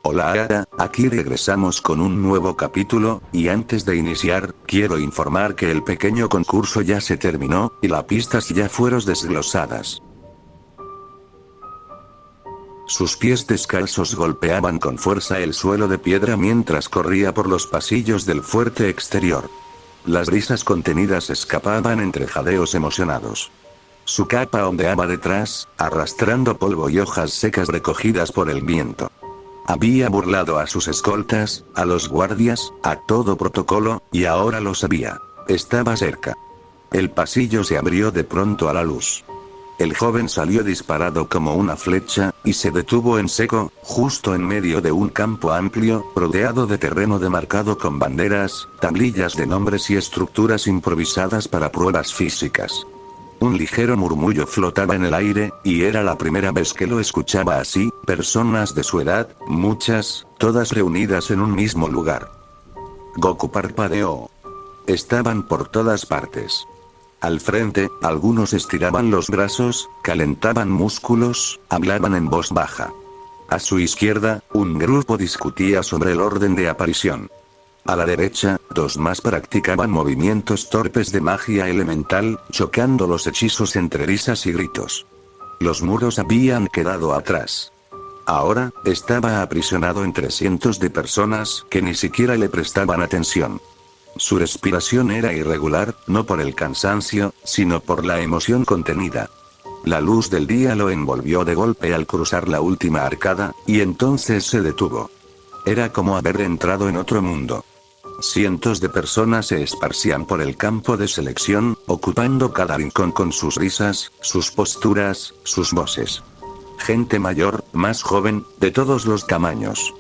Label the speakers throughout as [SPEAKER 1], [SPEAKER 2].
[SPEAKER 1] Hola, aquí regresamos con un nuevo capítulo, y antes de iniciar, quiero informar que el pequeño concurso ya se terminó, y las pistas ya fueron desglosadas. Sus pies descalzos golpeaban con fuerza el suelo de piedra mientras corría por los pasillos del fuerte exterior. Las risas contenidas escapaban entre jadeos emocionados. Su capa ondeaba detrás, arrastrando polvo y hojas secas recogidas por el viento. Había burlado a sus escoltas, a los guardias, a todo protocolo, y ahora lo sabía. Estaba cerca. El pasillo se abrió de pronto a la luz. El joven salió disparado como una flecha, y se detuvo en seco, justo en medio de un campo amplio, rodeado de terreno demarcado con banderas, tablillas de nombres y estructuras improvisadas para pruebas físicas. Un ligero murmullo flotaba en el aire, y era la primera vez que lo escuchaba así, personas de su edad, muchas, todas reunidas en un mismo lugar. Goku parpadeó. Estaban por todas partes. Al frente, algunos estiraban los brazos, calentaban músculos, hablaban en voz baja. A su izquierda, un grupo discutía sobre el orden de aparición. A la derecha, dos más practicaban movimientos torpes de magia elemental, chocando los hechizos entre risas y gritos. Los muros habían quedado atrás. Ahora, estaba aprisionado entre cientos de personas que ni siquiera le prestaban atención. Su respiración era irregular, no por el cansancio, sino por la emoción contenida. La luz del día lo envolvió de golpe al cruzar la última arcada, y entonces se detuvo. Era como haber entrado en otro mundo. Cientos de personas se esparcían por el campo de selección, ocupando cada rincón con sus risas, sus posturas, sus voces. Gente mayor, más joven, de todos los tamaños.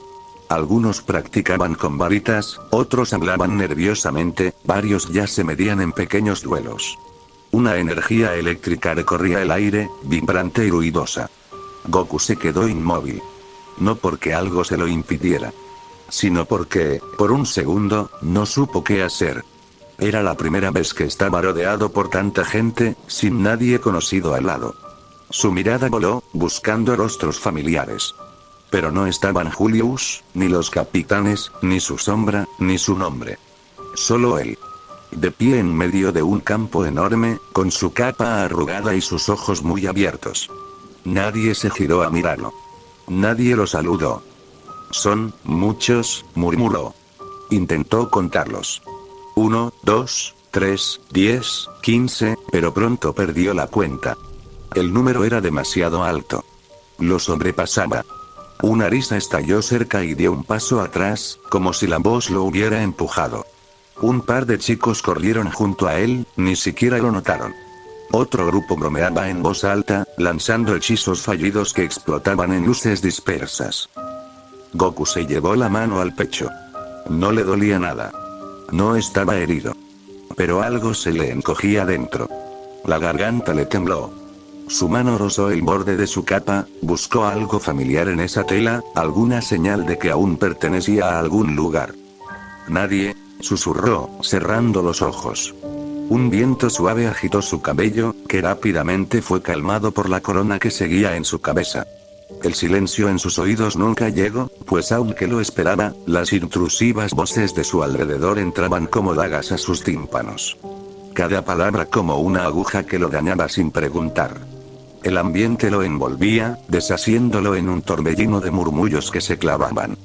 [SPEAKER 1] Algunos practicaban con varitas, otros hablaban nerviosamente, varios ya se medían en pequeños duelos. Una energía eléctrica recorría el aire, vibrante y ruidosa. Goku se quedó inmóvil. No porque algo se lo impidiera, sino porque, por un segundo, no supo qué hacer. Era la primera vez que estaba rodeado por tanta gente, sin nadie conocido al lado. Su mirada voló, buscando rostros familiares. Pero no estaban Julius, ni los capitanes, ni su sombra, ni su nombre. Solo él. De pie en medio de un campo enorme, con su capa arrugada y sus ojos muy abiertos. Nadie se giró a mirarlo. Nadie lo saludó. Son muchos, murmuró. Intentó contarlos. 1, 2, 3, 10, 15, pero pronto perdió la cuenta. El número era demasiado alto. Lo sobrepasaba. Una risa estalló cerca y dio un paso atrás, como si la voz lo hubiera empujado. Un par de chicos corrieron junto a él, ni siquiera lo notaron. Otro grupo bromeaba en voz alta, lanzando hechizos fallidos que explotaban en luces dispersas. Goku se llevó la mano al pecho. No le dolía nada. No estaba herido. Pero algo se le encogía dentro. La garganta le tembló. Su mano rozó el borde de su capa, buscó algo familiar en esa tela, alguna señal de que aún pertenecía a algún lugar. Nadie, susurró, cerrando los ojos. Un viento suave agitó su cabello, que rápidamente fue calmado por la corona que seguía en su cabeza. El silencio en sus oídos nunca llegó, pues aunque lo esperaba, las intrusivas voces de su alrededor entraban como dagas a sus tímpanos. Cada palabra como una aguja que lo dañaba sin preguntar. El ambiente lo envolvía, deshaciéndolo en un torbellino de murmullos que se clavaban.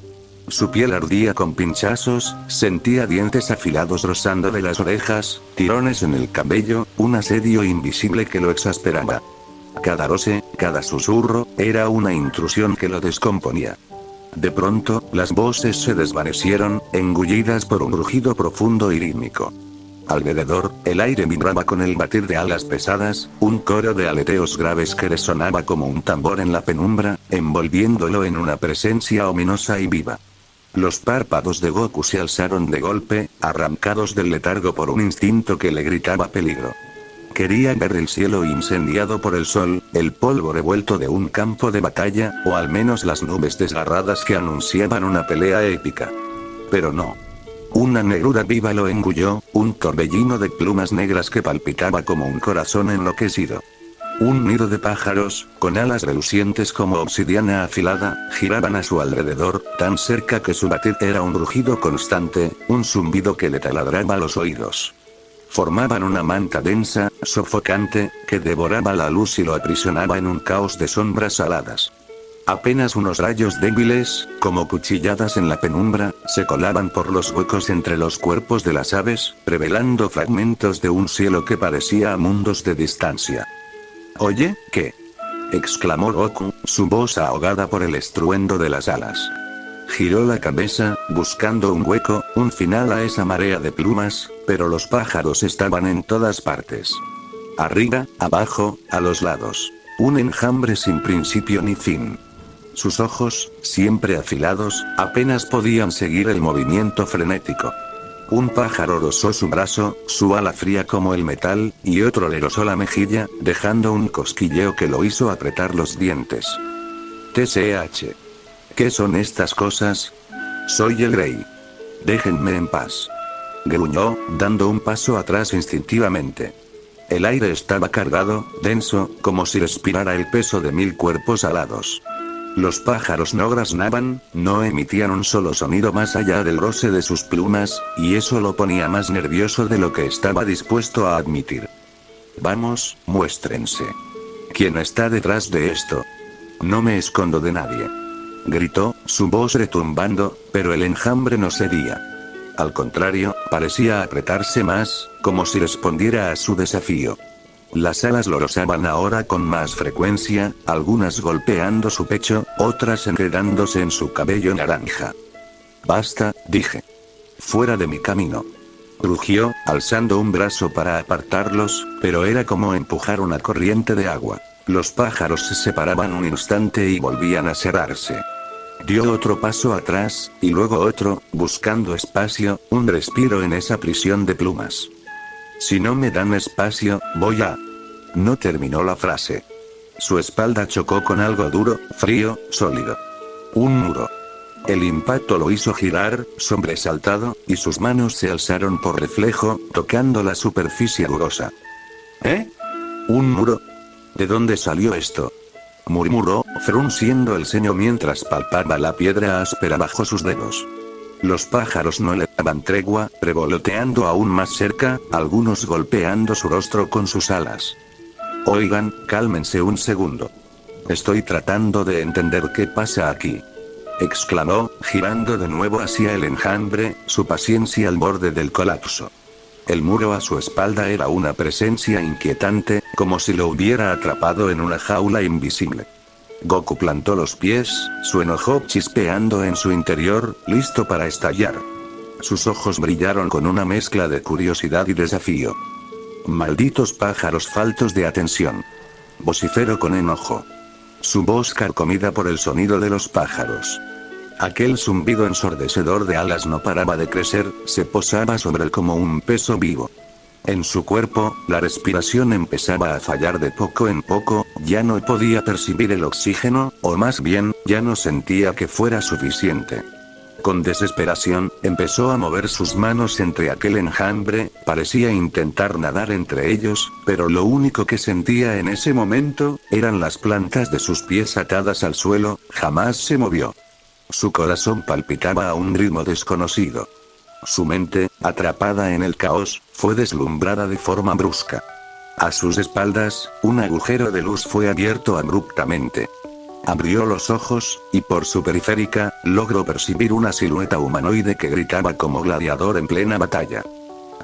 [SPEAKER 1] Su piel ardía con pinchazos, sentía dientes afilados rozándole las orejas, tirones en el cabello, un asedio invisible que lo exasperaba. Cada roce, cada susurro, era una intrusión que lo descomponía. De pronto, las voces se desvanecieron, engullidas por un rugido profundo y rítmico. Alrededor, el aire vibraba con el batir de alas pesadas, un coro de aleteos graves que resonaba como un tambor en la penumbra, envolviéndolo en una presencia ominosa y viva. Los párpados de Goku se alzaron de golpe, arrancados del letargo por un instinto que le gritaba peligro. Quería ver el cielo incendiado por el sol, el polvo revuelto de un campo de batalla, o al menos las nubes desgarradas que anunciaban una pelea épica. Pero no. Una negrura viva lo engulló, un torbellino de plumas negras que palpitaba como un corazón enloquecido. Un nido de pájaros, con alas relucientes como obsidiana afilada, giraban a su alrededor, tan cerca que su batir era un rugido constante, un zumbido que le taladraba los oídos. Formaban una manta densa, sofocante, que devoraba la luz y lo aprisionaba en un caos de sombras aladas. Apenas unos rayos débiles, como cuchilladas en la penumbra, se colaban por los huecos entre los cuerpos de las aves, revelando fragmentos de un cielo que parecía a mundos de distancia. «Oye, ¿qué?», exclamó Goku, su voz ahogada por el estruendo de las alas. Giró la cabeza, buscando un hueco, un final a esa marea de plumas, pero los pájaros estaban en todas partes. Arriba, abajo, a los lados. Un enjambre sin principio ni fin. Sus ojos, siempre afilados, apenas podían seguir el movimiento frenético. Un pájaro rozó su brazo, su ala fría como el metal, y otro le rozó la mejilla, dejando un cosquilleo que lo hizo apretar los dientes. TCH. ¿Qué son estas cosas? Soy el rey. Déjenme en paz. Gruñó, dando un paso atrás instintivamente. El aire estaba cargado, denso, como si respirara el peso de 1000 cuerpos alados. Los pájaros no graznaban, no emitían un solo sonido más allá del roce de sus plumas, y eso lo ponía más nervioso de lo que estaba dispuesto a admitir. Vamos, muéstrense. ¿Quién está detrás de esto? No me escondo de nadie. Gritó, su voz retumbando, pero el enjambre no cedía. Al contrario, parecía apretarse más, como si respondiera a su desafío. Las alas lo rozaban ahora con más frecuencia, algunas golpeando su pecho, otras enredándose en su cabello naranja. Basta, dije. Fuera de mi camino. Rugió, alzando un brazo para apartarlos, pero era como empujar una corriente de agua. Los pájaros se separaban un instante y volvían a cerrarse. Dio otro paso atrás, y luego otro, buscando espacio, un respiro en esa prisión de plumas. Si no me dan espacio, voy a... No terminó la frase. Su espalda chocó con algo duro, frío, sólido. Un muro. El impacto lo hizo girar, sobresaltado, y sus manos se alzaron por reflejo, tocando la superficie rugosa. ¿Eh? ¿Un muro? ¿De dónde salió esto?, murmuró, frunciendo el ceño mientras palpaba la piedra áspera bajo sus dedos. Los pájaros no le daban tregua, revoloteando aún más cerca, algunos golpeando su rostro con sus alas. Oigan, cálmense un segundo. Estoy tratando de entender qué pasa aquí, exclamó, girando de nuevo hacia el enjambre, su paciencia al borde del colapso. El muro a su espalda era una presencia inquietante, como si lo hubiera atrapado en una jaula invisible. Goku plantó los pies, su enojo chispeando en su interior, listo para estallar. Sus ojos brillaron con una mezcla de curiosidad y desafío. Malditos pájaros faltos de atención. Vociferó con enojo. Su voz carcomida por el sonido de los pájaros. Aquel zumbido ensordecedor de alas no paraba de crecer, se posaba sobre él como un peso vivo. En su cuerpo, la respiración empezaba a fallar de poco en poco, ya no podía percibir el oxígeno, o más bien, ya no sentía que fuera suficiente. Con desesperación, empezó a mover sus manos entre aquel enjambre, parecía intentar nadar entre ellos, pero lo único que sentía en ese momento, eran las plantas de sus pies atadas al suelo, jamás se movió. Su corazón palpitaba a un ritmo desconocido. Su mente, atrapada en el caos, fue deslumbrada de forma brusca. A sus espaldas, un agujero de luz fue abierto abruptamente. Abrió los ojos, y por su periférica, logró percibir una silueta humanoide que gritaba como gladiador en plena batalla.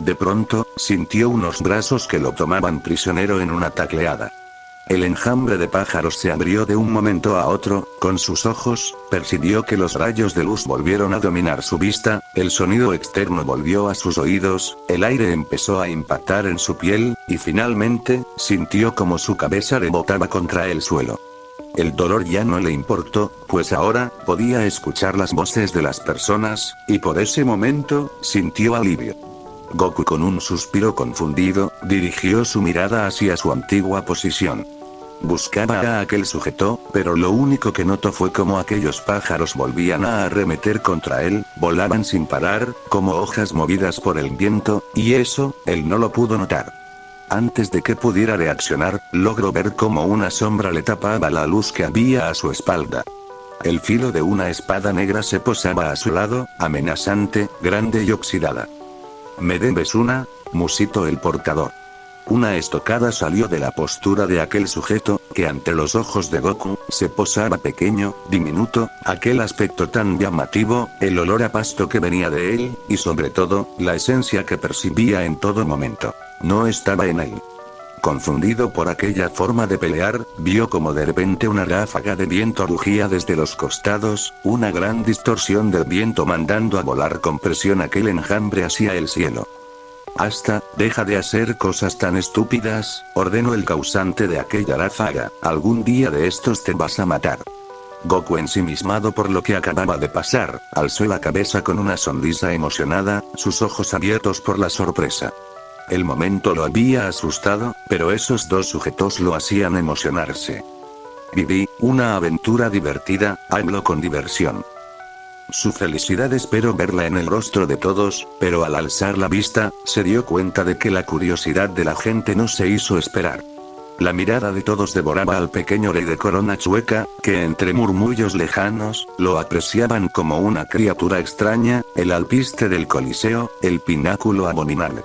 [SPEAKER 1] De pronto, sintió unos brazos que lo tomaban prisionero en una tacleada. El enjambre de pájaros se abrió de un momento a otro, con sus ojos, percibió que los rayos de luz volvieron a dominar su vista, el sonido externo volvió a sus oídos, el aire empezó a impactar en su piel, y finalmente, sintió como su cabeza rebotaba contra el suelo. El dolor ya no le importó, pues ahora, podía escuchar las voces de las personas, y por ese momento, sintió alivio. Goku con un suspiro confundido, dirigió su mirada hacia su antigua posición. Buscaba a aquel sujeto, pero lo único que notó fue cómo aquellos pájaros volvían a arremeter contra él, volaban sin parar, como hojas movidas por el viento, y eso, él no lo pudo notar. Antes de que pudiera reaccionar, logró ver cómo una sombra le tapaba la luz que había a su espalda. El filo de una espada negra se posaba a su lado, amenazante, grande y oxidada. ¿Me debes una?, musitó el portador. Una estocada salió de la postura de aquel sujeto, que ante los ojos de Goku, se posaba pequeño, diminuto, aquel aspecto tan llamativo, el olor a pasto que venía de él, y sobre todo, la esencia que percibía en todo momento. No estaba en él. Confundido por aquella forma de pelear, vio como de repente una ráfaga de viento rugía desde los costados, una gran distorsión del viento mandando a volar con presión aquel enjambre hacia el cielo. Hasta, deja de hacer cosas tan estúpidas, ordenó el causante de aquella ráfaga, algún día de estos te vas a matar. Goku, ensimismado por lo que acababa de pasar, alzó la cabeza con una sonrisa emocionada, sus ojos abiertos por la sorpresa. El momento lo había asustado, pero esos dos sujetos lo hacían emocionarse. Viví una aventura divertida, hablo con diversión. Su felicidad esperó verla en el rostro de todos, pero al alzar la vista, se dio cuenta de que la curiosidad de la gente no se hizo esperar. La mirada de todos devoraba al pequeño rey de corona chueca, que entre murmullos lejanos, lo apreciaban como una criatura extraña, el alpiste del Coliseo, el pináculo abominable.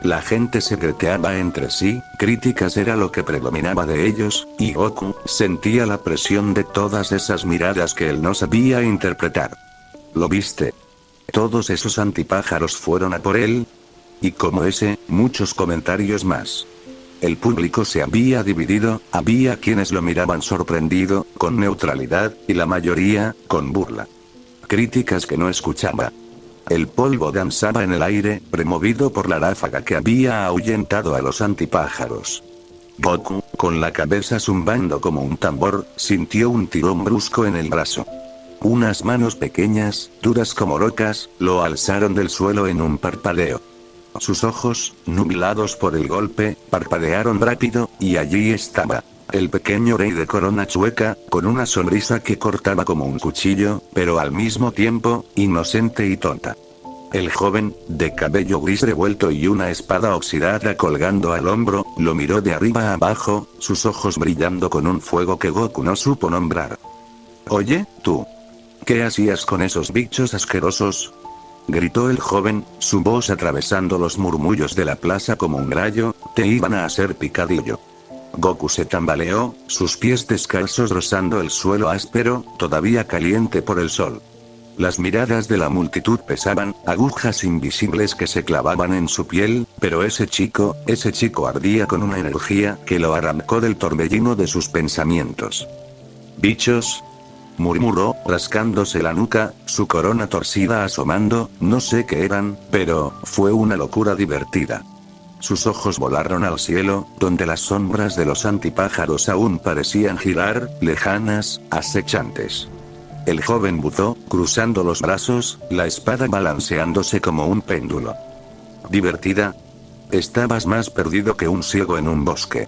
[SPEAKER 1] La gente se greteaba entre sí, críticas era lo que predominaba de ellos, y Goku sentía la presión de todas esas miradas que él no sabía interpretar. ¿Lo viste? Todos esos antipájaros fueron a por él. Y como ese, muchos comentarios más. El público se había dividido, había quienes lo miraban sorprendido, con neutralidad, y la mayoría, con burla. Críticas que no escuchaba. El polvo danzaba en el aire, removido por la ráfaga que había ahuyentado a los antipájaros. Goku, con la cabeza zumbando como un tambor, sintió un tirón brusco en el brazo. Unas manos pequeñas, duras como rocas, lo alzaron del suelo en un parpadeo. Sus ojos, nublados por el golpe, parpadearon rápido, y allí estaba. El pequeño rey de corona chueca, con una sonrisa que cortaba como un cuchillo, pero al mismo tiempo, inocente y tonta. El joven, de cabello gris revuelto y una espada oxidada colgando al hombro, lo miró de arriba a abajo, sus ojos brillando con un fuego que Goku no supo nombrar. «Oye, tú. ¿Qué hacías con esos bichos asquerosos?», gritó el joven, su voz atravesando los murmullos de la plaza como un rayo, «te iban a hacer picadillo». Goku se tambaleó, sus pies descalzos rozando el suelo áspero, todavía caliente por el sol. Las miradas de la multitud pesaban, agujas invisibles que se clavaban en su piel, pero ese chico ardía con una energía que lo arrancó del torbellino de sus pensamientos. «¿Bichos?», murmuró, rascándose la nuca, su corona torcida asomando, no sé qué eran, pero fue una locura divertida. Sus ojos volaron al cielo, donde las sombras de los antipájaros aún parecían girar, lejanas, acechantes. El joven buzó, cruzando los brazos, la espada balanceándose como un péndulo. ¿Divertida? Estabas más perdido que un ciego en un bosque.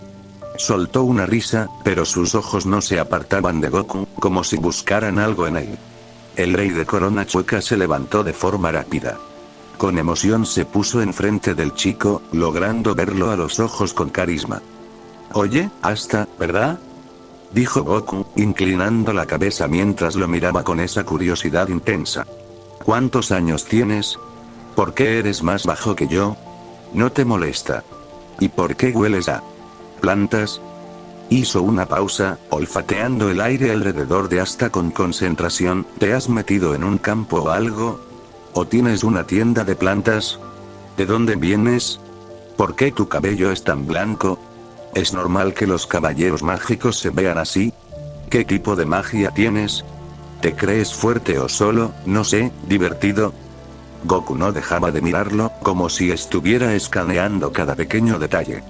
[SPEAKER 1] Soltó una risa, pero sus ojos no se apartaban de Goku, como si buscaran algo en él. El rey de corona chueca se levantó de forma rápida. Con emoción se puso enfrente del chico, logrando verlo a los ojos con carisma. «Oye, hasta, ¿verdad?», dijo Goku, inclinando la cabeza mientras lo miraba con esa curiosidad intensa. «¿Cuántos años tienes? ¿Por qué eres más bajo que yo? ¿No te molesta? ¿Y por qué hueles a plantas?». Hizo una pausa, olfateando el aire alrededor de Asta con concentración. ¿Te has metido en un campo o algo? ¿O tienes una tienda de plantas? ¿De dónde vienes? ¿Por qué tu cabello es tan blanco? ¿Es normal que los caballeros mágicos se vean así? ¿Qué tipo de magia tienes? ¿Te crees fuerte o solo, no sé, divertido? Goku no dejaba de mirarlo, como si estuviera escaneando cada pequeño detalle.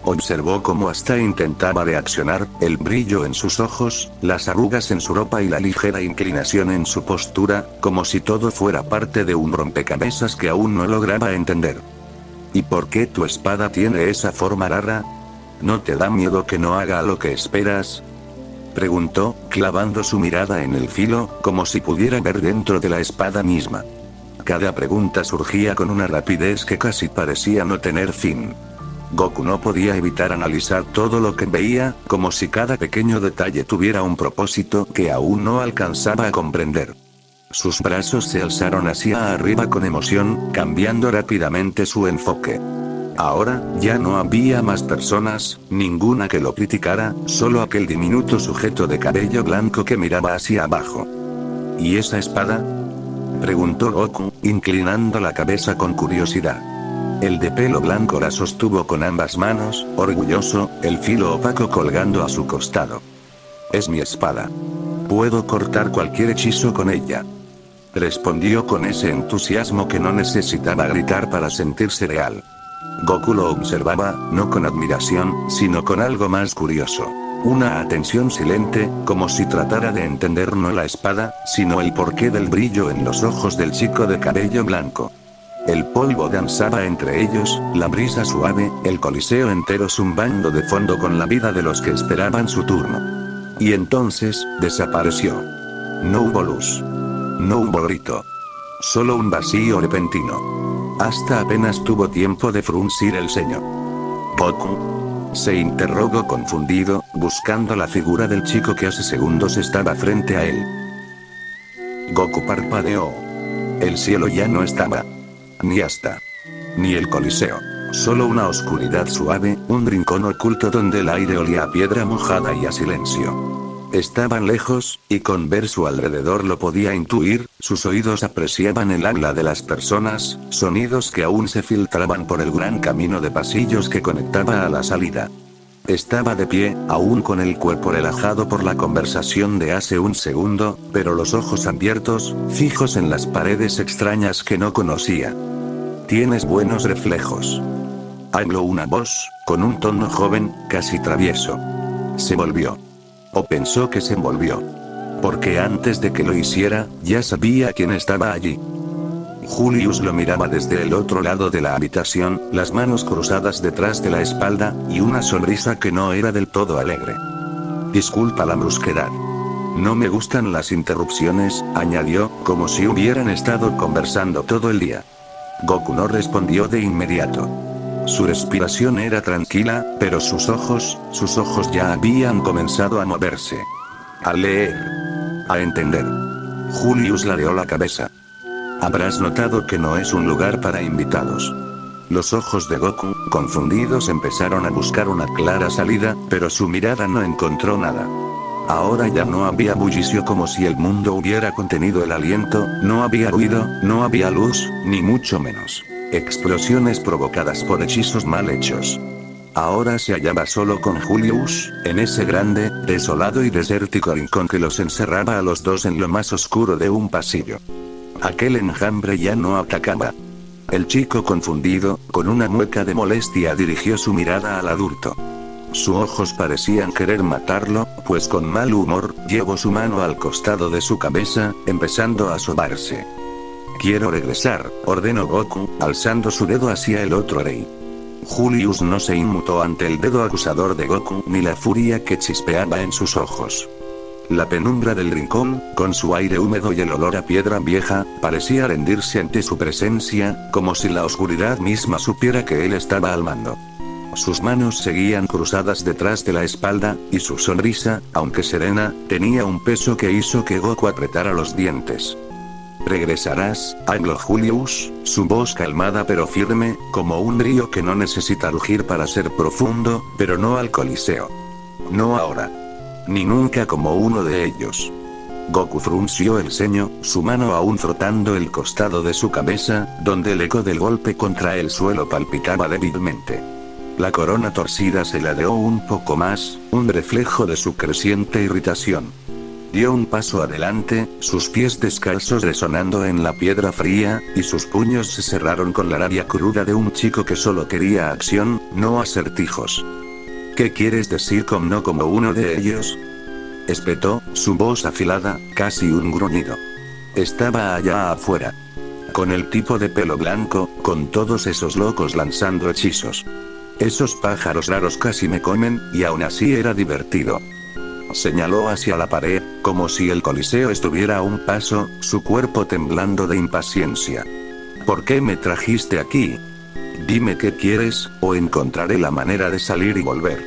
[SPEAKER 1] Observó cómo Asta intentaba reaccionar, el brillo en sus ojos, las arrugas en su ropa y la ligera inclinación en su postura, como si todo fuera parte de un rompecabezas que aún no lograba entender. ¿Y por qué tu espada tiene esa forma rara? ¿No te da miedo que no haga lo que esperas?, preguntó, clavando su mirada en el filo, como si pudiera ver dentro de la espada misma. Cada pregunta surgía con una rapidez que casi parecía no tener fin. Goku no podía evitar analizar todo lo que veía, como si cada pequeño detalle tuviera un propósito que aún no alcanzaba a comprender. Sus brazos se alzaron hacia arriba con emoción, cambiando rápidamente su enfoque. Ahora, ya no había más personas, ninguna que lo criticara, solo aquel diminuto sujeto de cabello blanco que miraba hacia abajo. ¿Y esa espada?, preguntó Goku, inclinando la cabeza con curiosidad. El de pelo blanco la sostuvo con ambas manos, orgulloso, el filo opaco colgando a su costado. Es mi espada. Puedo cortar cualquier hechizo con ella. Respondió con ese entusiasmo que no necesitaba gritar para sentirse real. Goku lo observaba, no con admiración, sino con algo más curioso. Una atención silente, como si tratara de entender no la espada, sino el porqué del brillo en los ojos del chico de cabello blanco. El polvo danzaba entre ellos, la brisa suave, el coliseo entero zumbando de fondo con la vida de los que esperaban su turno. Y entonces, desapareció. No hubo luz. No hubo grito. Solo un vacío repentino. Hasta apenas tuvo tiempo de fruncir el ceño. ¿Goku?, se interrogó confundido, buscando la figura del chico que hace segundos estaba frente a él. Goku parpadeó. El cielo ya no estaba. Ni el coliseo. Solo una oscuridad suave, un rincón oculto donde el aire olía a piedra mojada y a silencio. Estaban lejos, y con ver su alrededor lo podía intuir, sus oídos apreciaban el habla de las personas, sonidos que aún se filtraban por el gran camino de pasillos que conectaba a la salida. Estaba de pie, aún con el cuerpo relajado por la conversación de hace un segundo, pero los ojos abiertos, fijos en las paredes extrañas que no conocía. Tienes buenos reflejos. Habló una voz, con un tono joven, casi travieso. Se volvió. O pensó que se volvió. Porque antes de que lo hiciera, ya sabía quién estaba allí. Julius lo miraba desde el otro lado de la habitación, las manos cruzadas detrás de la espalda, y una sonrisa que no era del todo alegre. Disculpa la brusquedad. No me gustan las interrupciones, añadió, como si hubieran estado conversando todo el día. Goku no respondió de inmediato. Su respiración era tranquila, pero sus ojos ya habían comenzado a moverse. A leer. A entender. Julius ladeó la cabeza. Habrás notado que no es un lugar para invitados. Los ojos de Goku, confundidos, empezaron a buscar una clara salida, pero su mirada no encontró nada. Ahora ya no había bullicio como si el mundo hubiera contenido el aliento, no había ruido, no había luz, ni mucho menos explosiones provocadas por hechizos mal hechos. Ahora se hallaba solo con Julius, en ese grande, desolado y desértico rincón que los encerraba a los dos en lo más oscuro de un pasillo. Aquel enjambre ya no atacaba. El chico confundido, con una mueca de molestia, dirigió su mirada al adulto. Sus ojos parecían querer matarlo, pues con mal humor, llevó su mano al costado de su cabeza, empezando a sobarse. Quiero regresar, ordenó Goku, alzando su dedo hacia el otro rey. Julius no se inmutó ante el dedo acusador de Goku ni la furia que chispeaba en sus ojos. La penumbra del rincón, con su aire húmedo y el olor a piedra vieja, parecía rendirse ante su presencia, como si la oscuridad misma supiera que él estaba al mando. Sus manos seguían cruzadas detrás de la espalda, y su sonrisa, aunque serena, tenía un peso que hizo que Goku apretara los dientes. «Regresarás», habló Julius, su voz calmada pero firme, como un río que no necesita rugir para ser profundo, pero no al coliseo. No ahora. Ni nunca como uno de ellos. Goku frunció el ceño, su mano aún frotando el costado de su cabeza, donde el eco del golpe contra el suelo palpitaba débilmente. La corona torcida se ladeó un poco más, un reflejo de su creciente irritación. Dio un paso adelante, sus pies descalzos resonando en la piedra fría, y sus puños se cerraron con la rabia cruda de un chico que solo quería acción, no acertijos. ¿Qué quieres decir con no como uno de ellos?, espetó, su voz afilada, casi un gruñido. Estaba allá afuera. Con el tipo de pelo blanco, con todos esos locos lanzando hechizos. Esos pájaros raros casi me comen, y aún así era divertido. Señaló hacia la pared, como si el coliseo estuviera a un paso, su cuerpo temblando de impaciencia. ¿Por qué me trajiste aquí? Dime qué quieres, o encontraré la manera de salir y volver.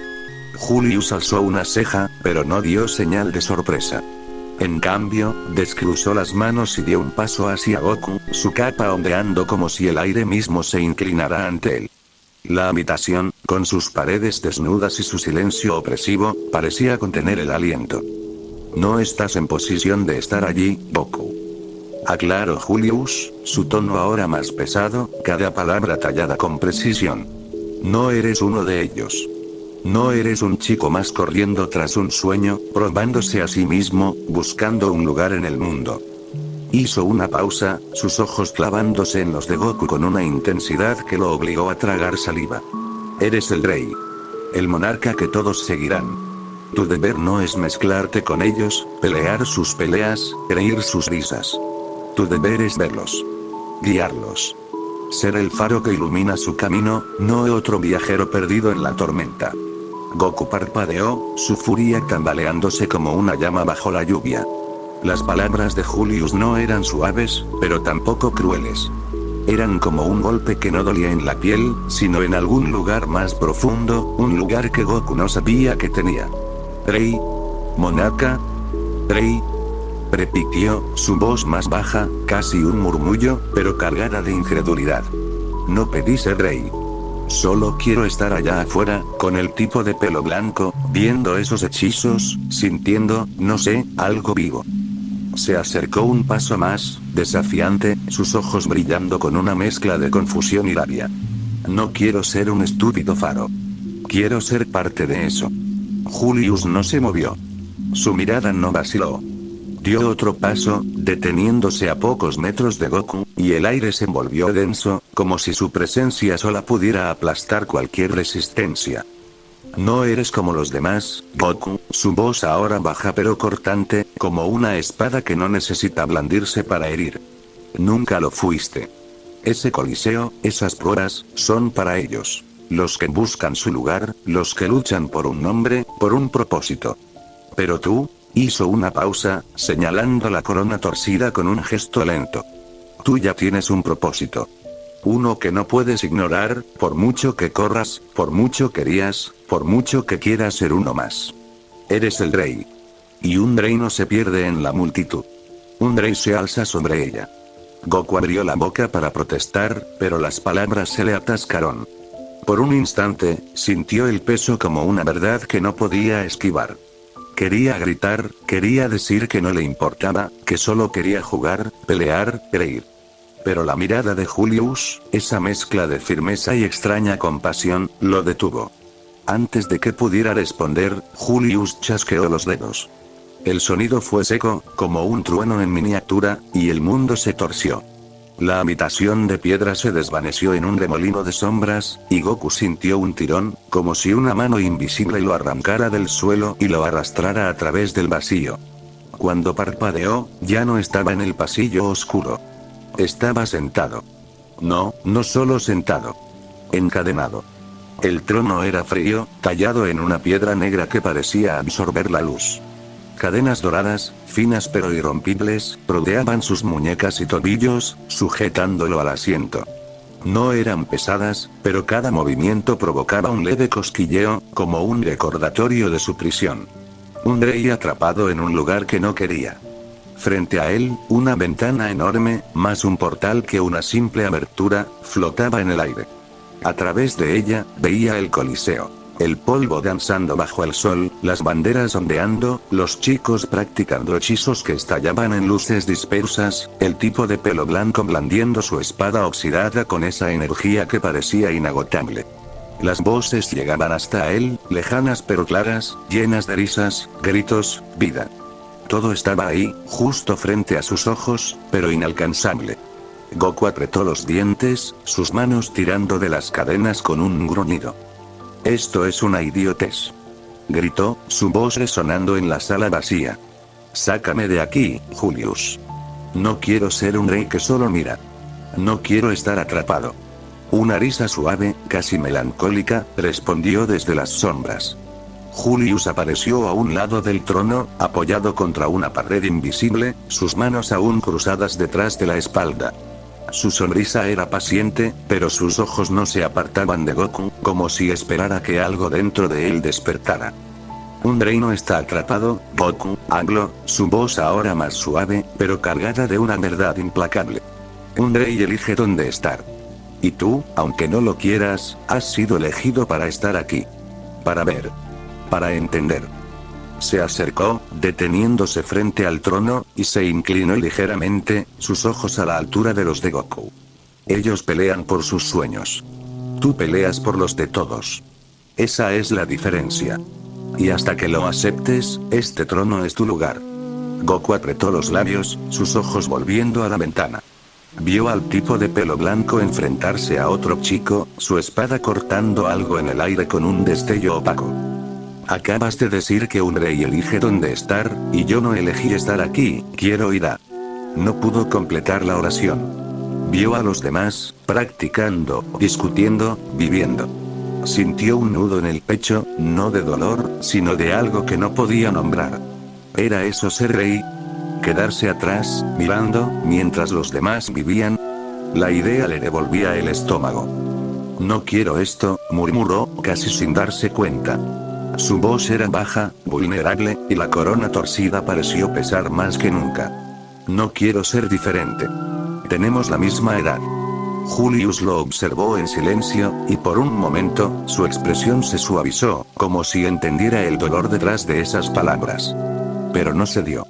[SPEAKER 1] Julius alzó una ceja, pero no dio señal de sorpresa. En cambio, descruzó las manos y dio un paso hacia Goku, su capa ondeando como si el aire mismo se inclinara ante él. La habitación, con sus paredes desnudas y su silencio opresivo, parecía contener el aliento. No estás en posición de estar allí, Goku. Aclaró Julius, su tono ahora más pesado, cada palabra tallada con precisión. No eres uno de ellos. No eres un chico más corriendo tras un sueño, probándose a sí mismo, buscando un lugar en el mundo. Hizo una pausa, sus ojos clavándose en los de Goku con una intensidad que lo obligó a tragar saliva. Eres el rey. El monarca que todos seguirán. Tu deber no es mezclarte con ellos, pelear sus peleas, reír sus risas. Tu deber es verlos. Guiarlos. Ser el faro que ilumina su camino, no otro viajero perdido en la tormenta. Goku parpadeó, su furia tambaleándose como una llama bajo la lluvia. Las palabras de Julius no eran suaves, pero tampoco crueles. Eran como un golpe que no dolía en la piel, sino en algún lugar más profundo, un lugar que Goku no sabía que tenía. Rey. Monarca. Rey. Repitió, su voz más baja, casi un murmullo, pero cargada de incredulidad. No pedí ser rey. Solo quiero estar allá afuera, con el tipo de pelo blanco, viendo esos hechizos, sintiendo, no sé, algo vivo. Se acercó un paso más, desafiante, sus ojos brillando con una mezcla de confusión y rabia. No quiero ser un estúpido faro. Quiero ser parte de eso. Julius no se movió. Su mirada no vaciló. Dio otro paso, deteniéndose a pocos metros de Goku, y el aire se envolvió denso, como si su presencia sola pudiera aplastar cualquier resistencia. No eres como los demás, Goku, su voz ahora baja pero cortante, como una espada que no necesita blandirse para herir. Nunca lo fuiste. Ese coliseo, esas pruebas, son para ellos. Los que buscan su lugar, los que luchan por un nombre, por un propósito. Pero tú, hizo una pausa, señalando la corona torcida con un gesto lento. Tú ya tienes un propósito. Uno que no puedes ignorar, por mucho que corras, por mucho que rías, por mucho que quieras ser uno más. Eres el rey. Y un rey no se pierde en la multitud. Un rey se alza sobre ella. Goku abrió la boca para protestar, pero las palabras se le atascaron. Por un instante, sintió el peso como una verdad que no podía esquivar. Quería gritar, quería decir que no le importaba, que solo quería jugar, pelear, reír. Pero la mirada de Julius, esa mezcla de firmeza y extraña compasión, lo detuvo. Antes de que pudiera responder, Julius chasqueó los dedos. El sonido fue seco, como un trueno en miniatura, y el mundo se torció. La habitación de piedra se desvaneció en un remolino de sombras, y Goku sintió un tirón, como si una mano invisible lo arrancara del suelo y lo arrastrara a través del vacío. Cuando parpadeó, ya no estaba en el pasillo oscuro. Estaba sentado. No, no solo sentado. Encadenado. El trono era frío, tallado en una piedra negra que parecía absorber la luz. Cadenas doradas, finas pero irrompibles, rodeaban sus muñecas y tobillos, sujetándolo al asiento. No eran pesadas, pero cada movimiento provocaba un leve cosquilleo, como un recordatorio de su prisión. Un rey atrapado en un lugar que no quería. Frente a él, una ventana enorme, más un portal que una simple abertura, flotaba en el aire. A través de ella, veía el Coliseo. El polvo danzando bajo el sol, las banderas ondeando, los chicos practicando hechizos que estallaban en luces dispersas, el tipo de pelo blanco blandiendo su espada oxidada con esa energía que parecía inagotable. Las voces llegaban hasta él, lejanas pero claras, llenas de risas, gritos, vida. Todo estaba ahí, justo frente a sus ojos, pero inalcanzable. Goku apretó los dientes, sus manos tirando de las cadenas con un gruñido. Esto es una idiotez. Gritó, su voz resonando en la sala vacía. Sácame de aquí, Julius. No quiero ser un rey que solo mira. No quiero estar atrapado. Una risa suave, casi melancólica, respondió desde las sombras. Julius apareció a un lado del trono, apoyado contra una pared invisible, sus manos aún cruzadas detrás de la espalda. Su sonrisa era paciente, pero sus ojos no se apartaban de Goku, como si esperara que algo dentro de él despertara. Un reino está atrapado, Goku, habló, su voz ahora más suave, pero cargada de una verdad implacable. Un rey elige dónde estar. Y tú, aunque no lo quieras, has sido elegido para estar aquí. Para ver. Para entender. Se acercó, deteniéndose frente al trono, y se inclinó ligeramente, sus ojos a la altura de los de Goku. Ellos pelean por sus sueños. Tú peleas por los de todos. Esa es la diferencia. Y hasta que lo aceptes, este trono es tu lugar. Goku apretó los labios, sus ojos volviendo a la ventana. Vio al tipo de pelo blanco enfrentarse a otro chico, su espada cortando algo en el aire con un destello opaco. Acabas de decir que un rey elige dónde estar, y yo no elegí estar aquí, quiero ir a... No pudo completar la oración. Vio a los demás, practicando, discutiendo, viviendo. Sintió un nudo en el pecho, no de dolor, sino de algo que no podía nombrar. ¿Era eso ser rey? ¿Quedarse atrás, mirando, mientras los demás vivían? La idea le revolvía el estómago. No quiero esto, murmuró, casi sin darse cuenta. Su voz era baja, vulnerable, y la corona torcida pareció pesar más que nunca. No quiero ser diferente. Tenemos la misma edad. Julius lo observó en silencio, y por un momento, su expresión se suavizó, como si entendiera el dolor detrás de esas palabras. Pero no se dio.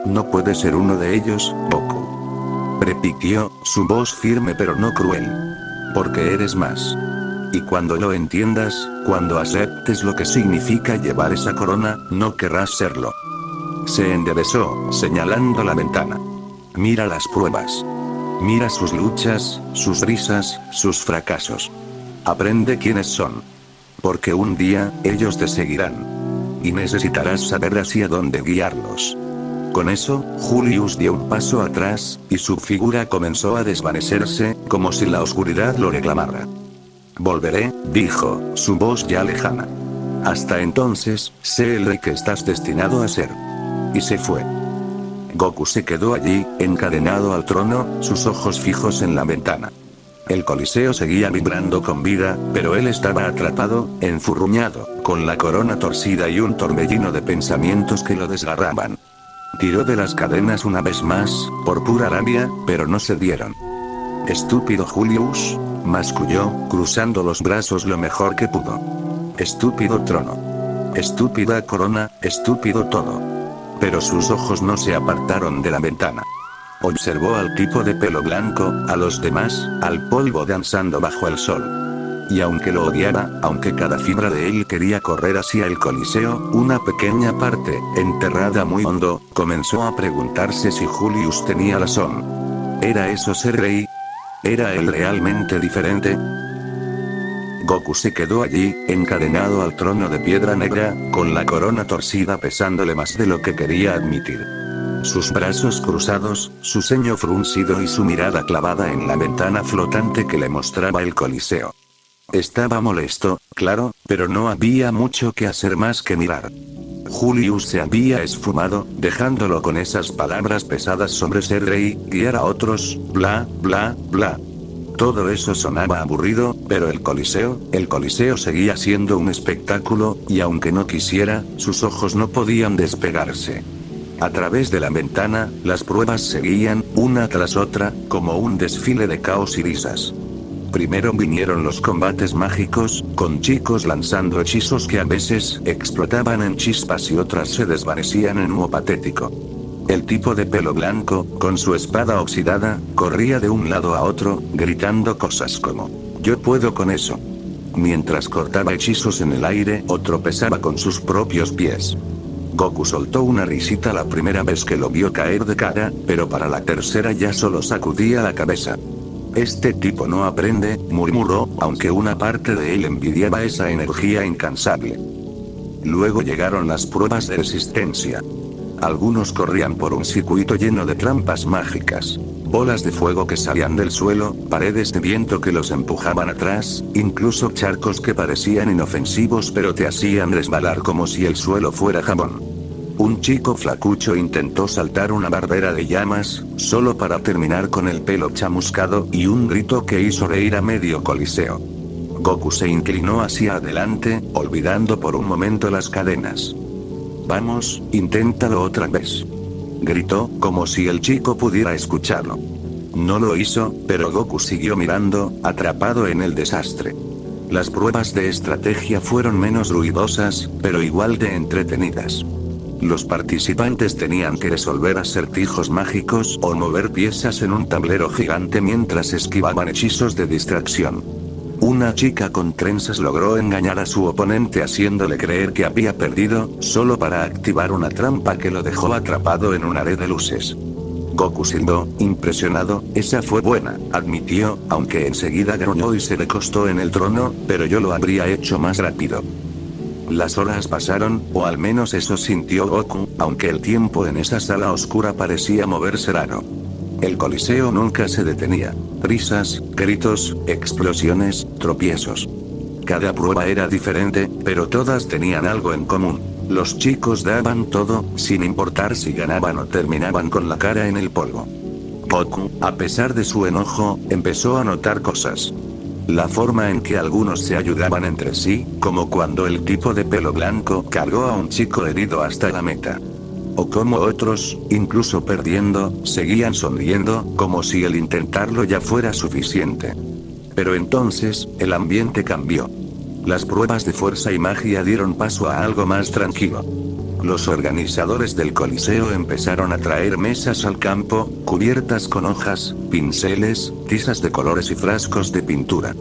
[SPEAKER 1] No puede ser uno de ellos, Goku. Repitió, su voz firme pero no cruel. Porque eres más. Y cuando lo entiendas, cuando aceptes lo que significa llevar esa corona, no querrás serlo. Se enderezó, señalando la ventana. Mira las pruebas. Mira sus luchas, sus risas, sus fracasos. Aprende quiénes son. Porque un día, ellos te seguirán. Y necesitarás saber hacia dónde guiarlos. Con eso, Julius dio un paso atrás, y su figura comenzó a desvanecerse, como si la oscuridad lo reclamara. Volveré, dijo, su voz ya lejana. Hasta entonces, sé el rey que estás destinado a ser. Y se fue. Goku se quedó allí, encadenado al trono, sus ojos fijos en la ventana. El coliseo seguía vibrando con vida, pero él estaba atrapado, enfurruñado, con la corona torcida y un torbellino de pensamientos que lo desgarraban. Tiró de las cadenas una vez más, por pura rabia, pero no se dieron. Estúpido Julius, masculló, cruzando los brazos lo mejor que pudo. Estúpido trono. Estúpida corona, estúpido todo. Pero sus ojos no se apartaron de la ventana. Observó al tipo de pelo blanco, a los demás, al polvo danzando bajo el sol. Y aunque lo odiaba, aunque cada fibra de él quería correr hacia el coliseo, una pequeña parte, enterrada muy hondo, comenzó a preguntarse si Julius tenía razón. ¿Era eso ser rey? ¿Era él realmente diferente? Goku se quedó allí, encadenado al trono de piedra negra, con la corona torcida pesándole más de lo que quería admitir. Sus brazos cruzados, su ceño fruncido y su mirada clavada en la ventana flotante que le mostraba el coliseo. Estaba molesto, claro, pero no había mucho que hacer más que mirar. Julius se había esfumado, dejándolo con esas palabras pesadas sobre ser rey, guiar a otros, bla, bla, bla. Todo eso sonaba aburrido, pero el coliseo seguía siendo un espectáculo, y aunque no quisiera, sus ojos no podían despegarse. A través de la ventana, las pruebas seguían, una tras otra, como un desfile de caos y risas. Primero vinieron los combates mágicos, con chicos lanzando hechizos que a veces explotaban en chispas y otras se desvanecían en humo patético. El tipo de pelo blanco, con su espada oxidada, corría de un lado a otro, gritando cosas como, "Yo puedo con eso". Mientras cortaba hechizos en el aire o tropezaba con sus propios pies. Goku soltó una risita la primera vez que lo vio caer de cara, pero para la tercera ya solo sacudía la cabeza. Este tipo no aprende, murmuró, aunque una parte de él envidiaba esa energía incansable. Luego llegaron las pruebas de resistencia. Algunos corrían por un circuito lleno de trampas mágicas, bolas de fuego que salían del suelo, paredes de viento que los empujaban atrás, incluso charcos que parecían inofensivos pero te hacían resbalar como si el suelo fuera jabón. Un chico flacucho intentó saltar una barbera de llamas, solo para terminar con el pelo chamuscado y un grito que hizo reír a medio coliseo. Goku se inclinó hacia adelante, olvidando por un momento las cadenas. Vamos, inténtalo otra vez. Gritó, como si el chico pudiera escucharlo. No lo hizo, pero Goku siguió mirando, atrapado en el desastre. Las pruebas de estrategia fueron menos ruidosas, pero igual de entretenidas. Los participantes tenían que resolver acertijos mágicos o mover piezas en un tablero gigante mientras esquivaban hechizos de distracción. Una chica con trenzas logró engañar a su oponente haciéndole creer que había perdido, solo para activar una trampa que lo dejó atrapado en una red de luces. Goku silbó, impresionado. Esa fue buena, admitió, aunque enseguida gruñó y se recostó en el trono, pero yo lo habría hecho más rápido. Las horas pasaron, o al menos eso sintió Goku, aunque el tiempo en esa sala oscura parecía moverse raro. El coliseo nunca se detenía. Risas, gritos, explosiones, tropiezos. Cada prueba era diferente, pero todas tenían algo en común. Los chicos daban todo, sin importar si ganaban o terminaban con la cara en el polvo. Goku, a pesar de su enojo, empezó a notar cosas. La forma en que algunos se ayudaban entre sí, como cuando el tipo de pelo blanco cargó a un chico herido hasta la meta. O como otros, incluso perdiendo, seguían sonriendo, como si el intentarlo ya fuera suficiente. Pero entonces, el ambiente cambió. Las pruebas de fuerza y magia dieron paso a algo más tranquilo. Los organizadores del coliseo empezaron a traer mesas al campo, cubiertas con hojas, pinceles, tizas de colores y frascos de pintura.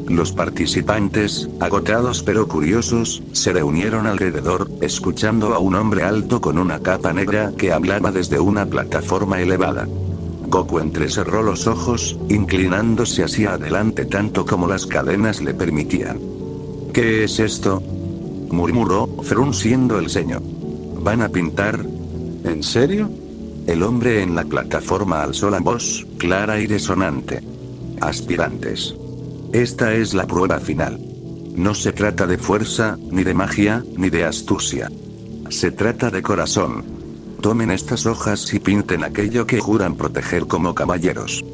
[SPEAKER 1] Los participantes, agotados pero curiosos, se reunieron alrededor, escuchando a un hombre alto con una capa negra que hablaba desde una plataforma elevada. Goku entrecerró los ojos, inclinándose hacia adelante tanto como las cadenas le permitían. ¿Qué es esto?, murmuró, frunciendo el ceño. ¿Van a pintar? ¿En serio? El hombre en la plataforma alzó la voz, clara y resonante. Aspirantes. Esta es la prueba final. No se trata de fuerza, ni de magia, ni de astucia. Se trata de corazón. Tomen estas hojas y pinten aquello que juran proteger como caballeros.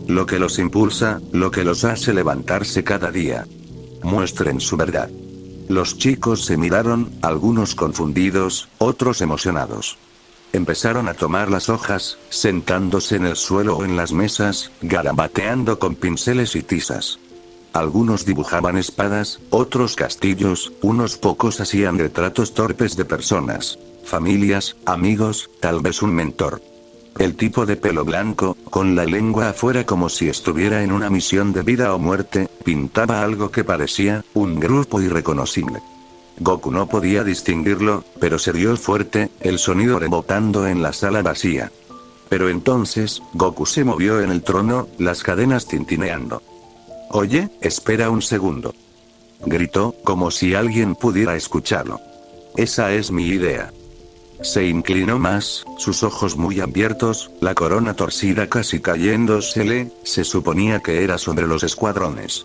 [SPEAKER 1] Lo que los impulsa, lo que los hace levantarse cada día. Muestren su verdad. Los chicos se miraron, algunos confundidos, otros emocionados. Empezaron a tomar las hojas, sentándose en el suelo o en las mesas, garabateando con pinceles y tizas. Algunos dibujaban espadas, otros castillos, unos pocos hacían retratos torpes de personas, familias, amigos, tal vez un mentor. El tipo de pelo blanco, con la lengua afuera como si estuviera en una misión de vida o muerte, pintaba algo que parecía un grupo irreconocible. Goku no podía distinguirlo, pero se dio fuerte, el sonido rebotando en la sala vacía. Pero entonces, Goku se movió en el trono, las cadenas tintineando. «Oye, espera un segundo», gritó, como si alguien pudiera escucharlo. «Esa es mi idea». Se inclinó más, sus ojos muy abiertos, la corona torcida casi cayéndosele, se suponía que era sobre los escuadrones.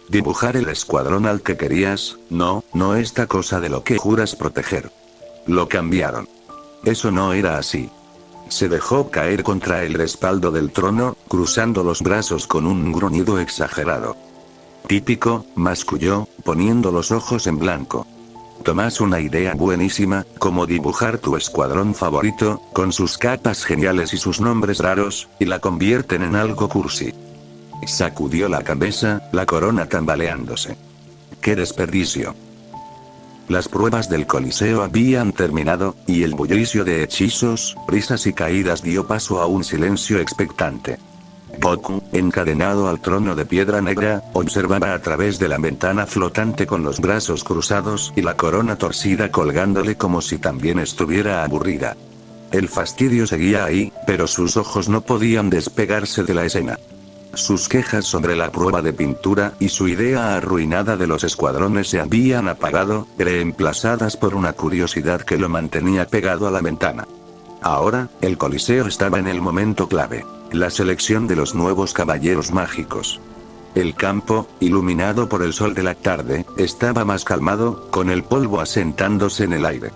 [SPEAKER 1] Dibujar el escuadrón al que querías, no esta cosa de lo que juras proteger. Lo cambiaron. Eso no era así. Se dejó caer contra el respaldo del trono, cruzando los brazos con un gruñido exagerado. Típico, masculló, poniendo los ojos en blanco. Tomas una idea buenísima, como dibujar tu escuadrón favorito, con sus capas geniales y sus nombres raros, y la convierten en algo cursi. Sacudió la cabeza, la corona tambaleándose. ¡Qué desperdicio! Las pruebas del coliseo habían terminado, y el bullicio de hechizos, risas y caídas dio paso a un silencio expectante. Goku, encadenado al trono de piedra negra, observaba a través de la ventana flotante con los brazos cruzados y la corona torcida colgándole como si también estuviera aburrida. El fastidio seguía ahí, pero sus ojos no podían despegarse de la escena. Sus quejas sobre la prueba de pintura y su idea arruinada de los escuadrones se habían apagado, reemplazadas por una curiosidad que lo mantenía pegado a la ventana. Ahora, el coliseo estaba en el momento clave. La selección de los nuevos caballeros mágicos. El campo, iluminado por el sol de la tarde, estaba más calmado, con el polvo asentándose en el aire.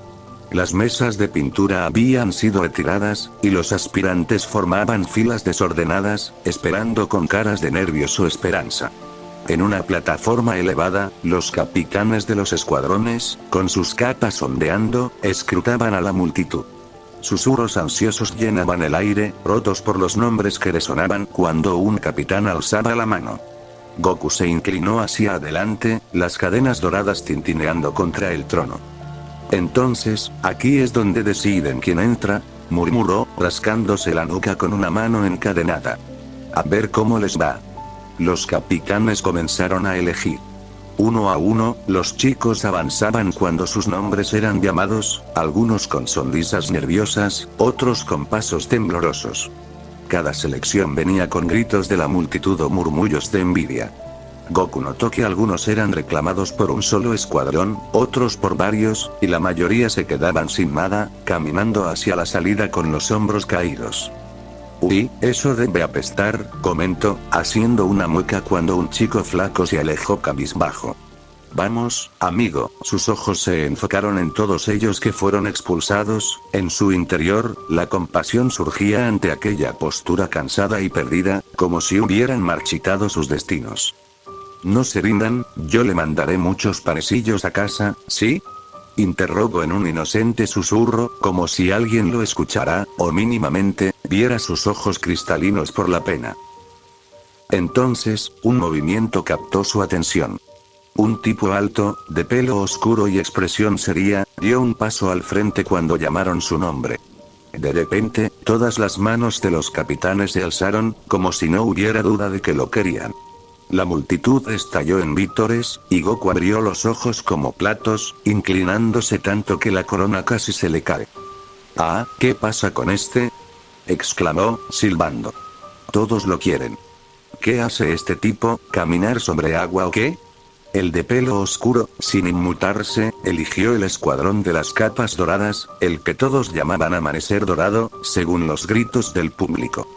[SPEAKER 1] Las mesas de pintura habían sido retiradas, y los aspirantes formaban filas desordenadas, esperando con caras de nervios o esperanza. En una plataforma elevada, los capitanes de los escuadrones, con sus capas ondeando, escrutaban a la multitud. Susurros ansiosos llenaban el aire, rotos por los nombres que resonaban cuando un capitán alzaba la mano. Goku se inclinó hacia adelante, las cadenas doradas tintineando contra el trono. Entonces, aquí es donde deciden quién entra, murmuró, rascándose la nuca con una mano encadenada. A ver cómo les va. Los capitanes comenzaron a elegir. Uno a uno, los chicos avanzaban cuando sus nombres eran llamados, algunos con sonrisas nerviosas, otros con pasos temblorosos. Cada selección venía con gritos de la multitud o murmullos de envidia. Goku notó que algunos eran reclamados por un solo escuadrón, otros por varios, y la mayoría se quedaban sin nada, caminando hacia la salida con los hombros caídos. Uy, eso debe apestar, comentó, haciendo una mueca cuando un chico flaco se alejó cabizbajo. Vamos, amigo, sus ojos se enfocaron en todos ellos que fueron expulsados, en su interior, la compasión surgía ante aquella postura cansada y perdida, como si hubieran marchitado sus destinos. No se rindan, yo le mandaré muchos panecillos a casa, ¿sí? Interrogó en un inocente susurro, como si alguien lo escuchara, o mínimamente, viera sus ojos cristalinos por la pena. Entonces, un movimiento captó su atención. Un tipo alto, de pelo oscuro y expresión seria, dio un paso al frente cuando llamaron su nombre. De repente, todas las manos de los capitanes se alzaron, como si no hubiera duda de que lo querían. La multitud estalló en vítores, y Goku abrió los ojos como platos, inclinándose tanto que la corona casi se le cae. «Ah, ¿qué pasa con este?», exclamó, silbando. «Todos lo quieren. ¿Qué hace este tipo, caminar sobre agua o qué?». El de pelo oscuro, sin inmutarse, eligió el escuadrón de las capas doradas, el que todos llamaban Amanecer Dorado, según los gritos del público.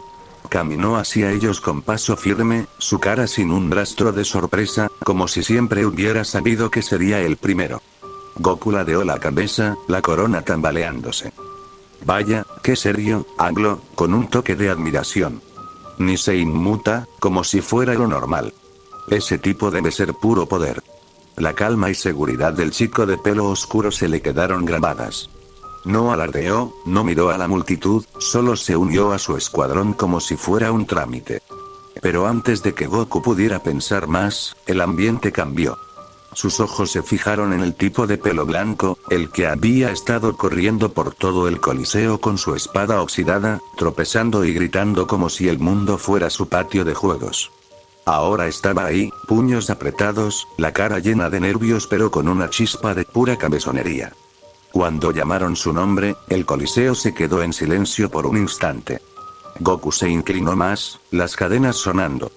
[SPEAKER 1] Caminó hacia ellos con paso firme, su cara sin un rastro de sorpresa, como si siempre hubiera sabido que sería el primero. Goku ladeó la cabeza, la corona tambaleándose. «Vaya, qué serio», habló, con un toque de admiración. «Ni se inmuta, como si fuera lo normal. Ese tipo debe ser puro poder». La calma y seguridad del chico de pelo oscuro se le quedaron grabadas. No alardeó, no miró a la multitud, solo se unió a su escuadrón como si fuera un trámite. Pero antes de que Goku pudiera pensar más, el ambiente cambió. Sus ojos se fijaron en el tipo de pelo blanco, el que había estado corriendo por todo el coliseo con su espada oxidada, tropezando y gritando como si el mundo fuera su patio de juegos. Ahora estaba ahí, puños apretados, la cara llena de nervios pero con una chispa de pura cabezonería. Cuando llamaron su nombre, el coliseo se quedó en silencio por un instante. Goku se inclinó más, las cadenas sonando.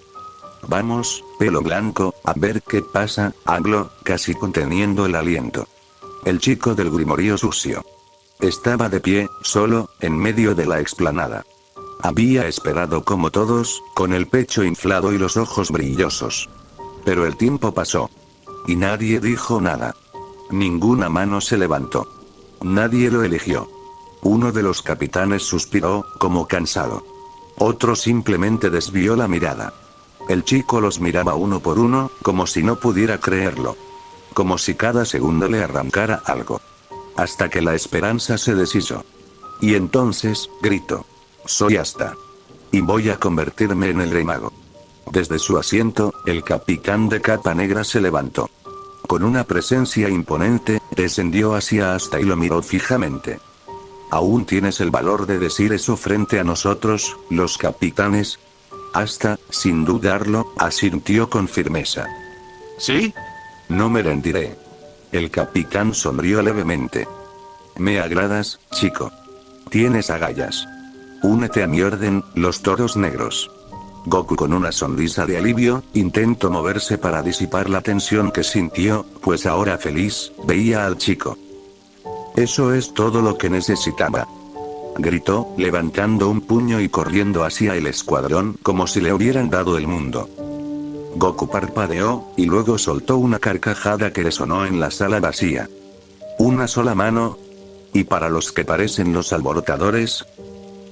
[SPEAKER 1] «Vamos, pelo blanco, a ver qué pasa», habló, casi conteniendo el aliento. El chico del grimorío sucio. Estaba de pie, solo, en medio de la explanada. Había esperado como todos, con el pecho inflado y los ojos brillosos. Pero el tiempo pasó. Y nadie dijo nada. Ninguna mano se levantó. Nadie lo eligió. Uno de los capitanes suspiró, como cansado. Otro simplemente desvió la mirada. El chico los miraba uno por uno, como si no pudiera creerlo. Como si cada segundo le arrancara algo. Hasta que la esperanza se deshizo. Y entonces, gritó. «Soy Asta. Y voy a convertirme en el Rey Mago». Desde su asiento, el capitán de capa negra se levantó. Con una presencia imponente, descendió hacia Asta y lo miró fijamente. «¿Aún tienes el valor de decir eso frente a nosotros, los capitanes?». Asta, sin dudarlo, asintió con firmeza. «¿Sí? No me rendiré». El capitán sonrió levemente. «Me agradas, chico. Tienes agallas. Únete a mi orden, los toros negros». Goku con una sonrisa de alivio, intentó moverse para disipar la tensión que sintió, pues ahora feliz, veía al chico. «Eso es todo lo que necesitaba», gritó, levantando un puño y corriendo hacia el escuadrón como si le hubieran dado el mundo. Goku parpadeó, y luego soltó una carcajada que resonó en la sala vacía. «¿Una sola mano? ¿Y para los que parecen los alborotadores?,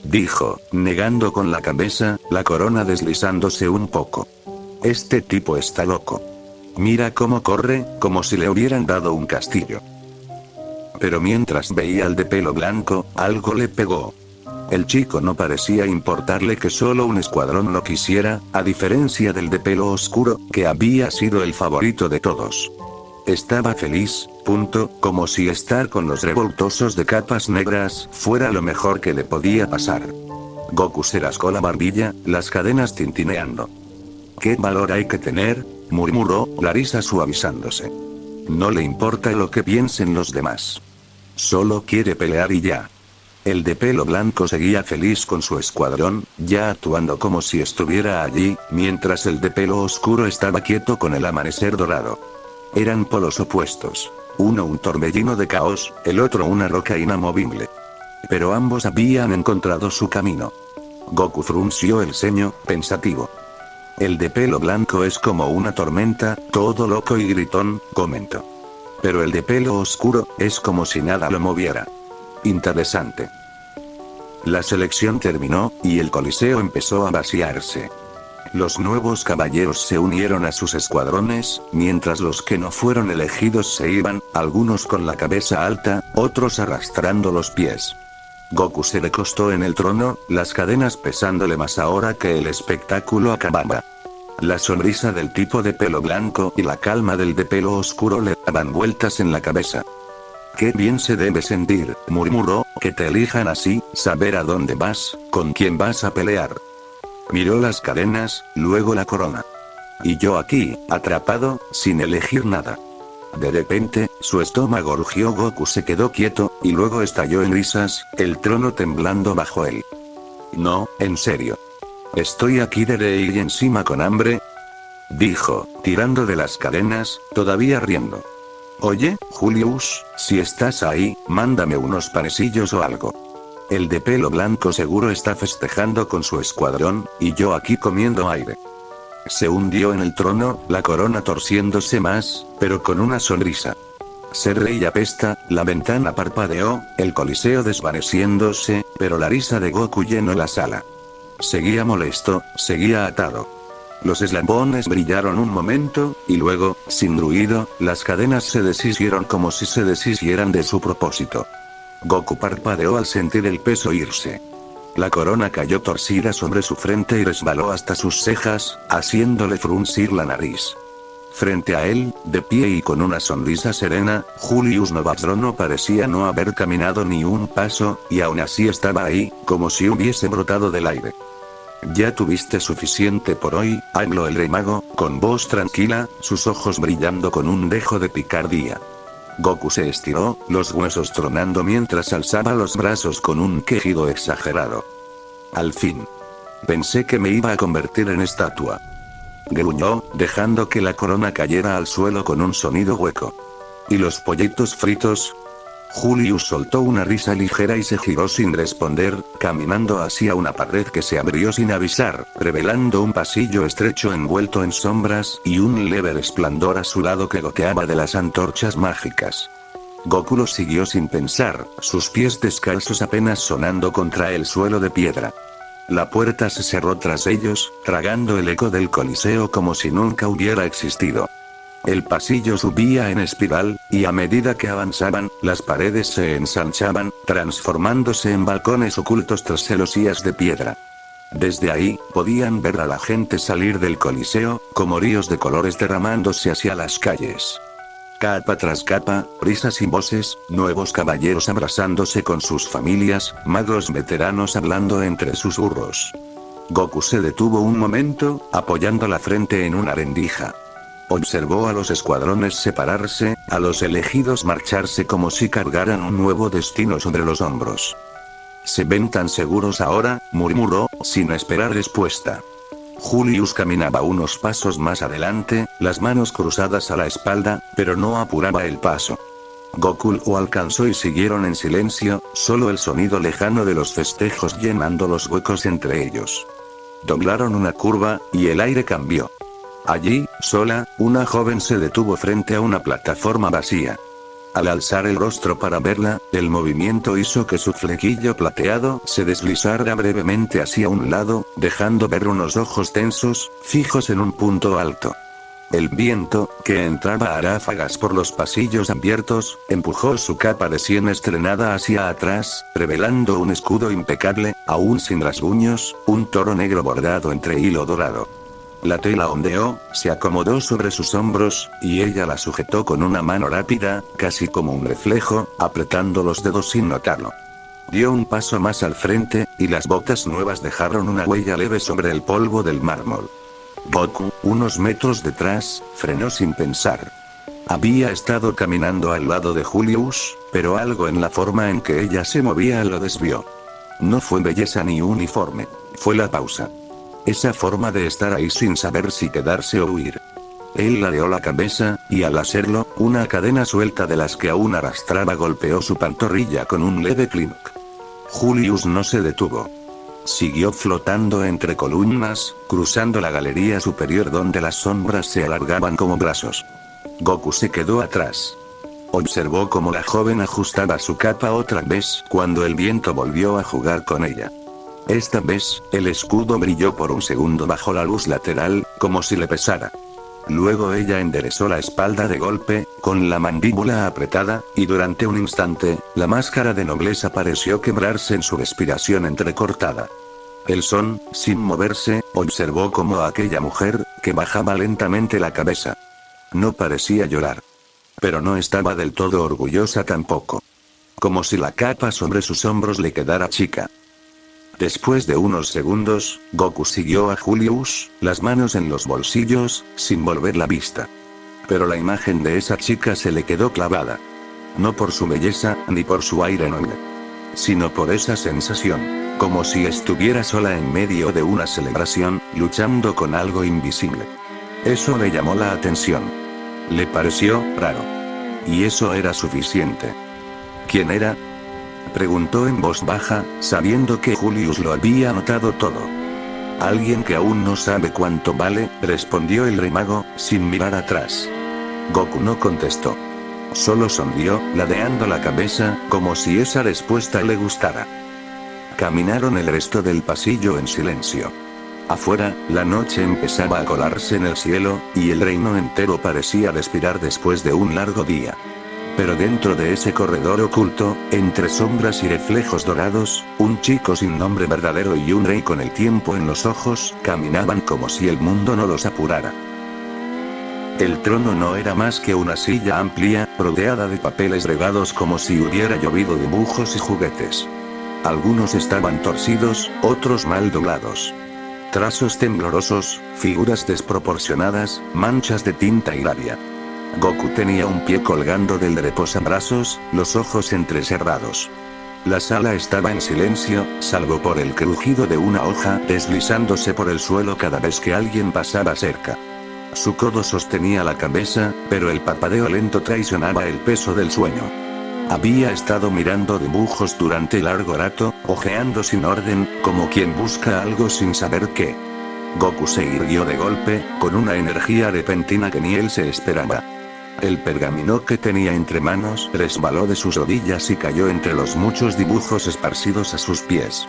[SPEAKER 1] dijo, negando con la cabeza, la corona deslizándose un poco. Este tipo está loco. Mira cómo corre, como si le hubieran dado un castillo. Pero mientras veía al de pelo blanco, algo le pegó. El chico no parecía importarle que solo un escuadrón lo quisiera, a diferencia del de pelo oscuro, que había sido el favorito de todos. Estaba feliz, como si estar con los revoltosos de capas negras fuera lo mejor que le podía pasar. Goku se rascó la barbilla, las cadenas tintineando. ¿Qué valor hay que tener?, murmuró Larisa suavizándose. No le importa lo que piensen los demás. Solo quiere pelear y ya. El de pelo blanco seguía feliz con su escuadrón, ya actuando como si estuviera allí, mientras el de pelo oscuro estaba quieto con el amanecer dorado. Eran polos opuestos. Uno un torbellino de caos, el otro una roca inamovible. Pero ambos habían encontrado su camino. Goku frunció el ceño, pensativo. El de pelo blanco es como una tormenta, todo loco y gritón, comentó. Pero el de pelo oscuro, es como si nada lo moviera. Interesante. La selección terminó, y el coliseo empezó a vaciarse. Los nuevos caballeros se unieron a sus escuadrones, mientras los que no fueron elegidos se iban, algunos con la cabeza alta, otros arrastrando los pies. Goku se recostó en el trono, las cadenas pesándole más ahora que el espectáculo acababa. La sonrisa del tipo de pelo blanco y la calma del de pelo oscuro le daban vueltas en la cabeza. «Qué bien se debe sentir», murmuró, «que te elijan así, saber a dónde vas, con quién vas a pelear». Miró las cadenas, luego la corona. Y yo aquí, atrapado, sin elegir nada. De repente, su estómago rugió. Goku se quedó quieto, y luego estalló en risas, el trono temblando bajo él. «No, en serio. Estoy aquí de rey y encima con hambre», dijo, tirando de las cadenas, todavía riendo. «Oye, Julius, si estás ahí, mándame unos panecillos o algo. El de pelo blanco seguro está festejando con su escuadrón, y yo aquí comiendo aire». Se hundió en el trono, la corona torciéndose más, pero con una sonrisa. Ser rey apesta, la ventana parpadeó, el coliseo desvaneciéndose, pero la risa de Goku llenó la sala. Seguía molesto, seguía atado. Los eslabones brillaron un momento, y luego, sin ruido, las cadenas se deshicieron como si se deshicieran de su propósito. Goku parpadeó al sentir el peso irse. La corona cayó torcida sobre su frente y resbaló hasta sus cejas, haciéndole fruncir la nariz. Frente a él, de pie y con una sonrisa serena, Julius Novastrono parecía no haber caminado ni un paso, y aún así estaba ahí, como si hubiese brotado del aire. «Ya tuviste suficiente por hoy», habló el rey mago, con voz tranquila, sus ojos brillando con un dejo de picardía. Goku se estiró, los huesos tronando mientras alzaba los brazos con un quejido exagerado. «Al fin. Pensé que me iba a convertir en estatua», gruñó, dejando que la corona cayera al suelo con un sonido hueco. «¿Y los pollitos fritos?». Julius soltó una risa ligera y se giró sin responder, caminando hacia una pared que se abrió sin avisar, revelando un pasillo estrecho envuelto en sombras y un leve resplandor a su lado que goteaba de las antorchas mágicas. Goku lo siguió sin pensar, sus pies descalzos apenas sonando contra el suelo de piedra. La puerta se cerró tras ellos, tragando el eco del coliseo como si nunca hubiera existido. El pasillo subía en espiral, y a medida que avanzaban, las paredes se ensanchaban, transformándose en balcones ocultos tras celosías de piedra. Desde ahí, podían ver a la gente salir del coliseo, como ríos de colores derramándose hacia las calles. Capa tras capa, risas y voces, nuevos caballeros abrazándose con sus familias, magos veteranos hablando entre susurros. Goku se detuvo un momento, apoyando la frente en una rendija. Observó a los escuadrones separarse, a los elegidos marcharse como si cargaran un nuevo destino sobre los hombros. «Se ven tan seguros ahora», murmuró, sin esperar respuesta. Julius caminaba unos pasos más adelante, las manos cruzadas a la espalda, pero no apuraba el paso. Goku lo alcanzó y siguieron en silencio, solo el sonido lejano de los festejos llenando los huecos entre ellos. Doblaron una curva, y el aire cambió. Allí, sola, una joven se detuvo frente a una plataforma vacía. Al alzar el rostro para verla, el movimiento hizo que su flequillo plateado se deslizara brevemente hacia un lado, dejando ver unos ojos tensos, fijos en un punto alto. El viento, que entraba a ráfagas por los pasillos abiertos, empujó su capa de sien estrenada hacia atrás, revelando un escudo impecable, aún sin rasguños, un toro negro bordado entre hilo dorado. La tela ondeó, se acomodó sobre sus hombros, y ella la sujetó con una mano rápida, casi como un reflejo, apretando los dedos sin notarlo. Dio un paso más al frente, y las botas nuevas dejaron una huella leve sobre el polvo del mármol. Goku, unos metros detrás, frenó sin pensar. Había estado caminando al lado de Julius, pero algo en la forma en que ella se movía lo desvió. No fue belleza ni uniforme, fue la pausa. Esa forma de estar ahí sin saber si quedarse o huir. Él ladeó la cabeza, y al hacerlo, una cadena suelta de las que aún arrastraba golpeó su pantorrilla con un leve clink. Julius no se detuvo. Siguió flotando entre columnas, cruzando la galería superior donde las sombras se alargaban como brazos. Goku se quedó atrás. Observó cómo la joven ajustaba su capa otra vez cuando el viento volvió a jugar con ella. Esta vez, el escudo brilló por un segundo bajo la luz lateral, como si le pesara. Luego ella enderezó la espalda de golpe, con la mandíbula apretada, y durante un instante, la máscara de nobleza pareció quebrarse en su respiración entrecortada. El Son, sin moverse, observó cómo aquella mujer, que bajaba lentamente la cabeza. No parecía llorar. Pero no estaba del todo orgullosa tampoco. Como si la capa sobre sus hombros le quedara chica. Después de unos segundos, Goku siguió a Julius, las manos en los bolsillos, sin volver la vista. Pero la imagen de esa chica se le quedó clavada. No por su belleza, ni por su aire noble. Sino por esa sensación, como si estuviera sola en medio de una celebración, luchando con algo invisible. Eso le llamó la atención. Le pareció raro. Y eso era suficiente. ¿Quién era? Preguntó en voz baja, sabiendo que Julius lo había notado todo. Alguien que aún no sabe cuánto vale, respondió el rey mago, sin mirar atrás. Goku no contestó. Solo sonrió, ladeando la cabeza, como si esa respuesta le gustara. Caminaron el resto del pasillo en silencio. Afuera, la noche empezaba a colarse en el cielo, y el reino entero parecía respirar después de un largo día. Pero dentro de ese corredor oculto, entre sombras y reflejos dorados, un chico sin nombre verdadero y un rey con el tiempo en los ojos, caminaban como si el mundo no los apurara. El trono no era más que una silla amplia, rodeada de papeles regados como si hubiera llovido dibujos y juguetes. Algunos estaban torcidos, otros mal doblados. Trazos temblorosos, figuras desproporcionadas, manchas de tinta y labia. Goku tenía un pie colgando del reposabrazos, los ojos entrecerrados. La sala estaba en silencio, salvo por el crujido de una hoja deslizándose por el suelo cada vez que alguien pasaba cerca. Su codo sostenía la cabeza, pero el parpadeo lento traicionaba el peso del sueño. Había estado mirando dibujos durante largo rato, hojeando sin orden, como quien busca algo sin saber qué. Goku se irguió de golpe, con una energía repentina que ni él se esperaba. El pergamino que tenía entre manos resbaló de sus rodillas y cayó entre los muchos dibujos esparcidos a sus pies.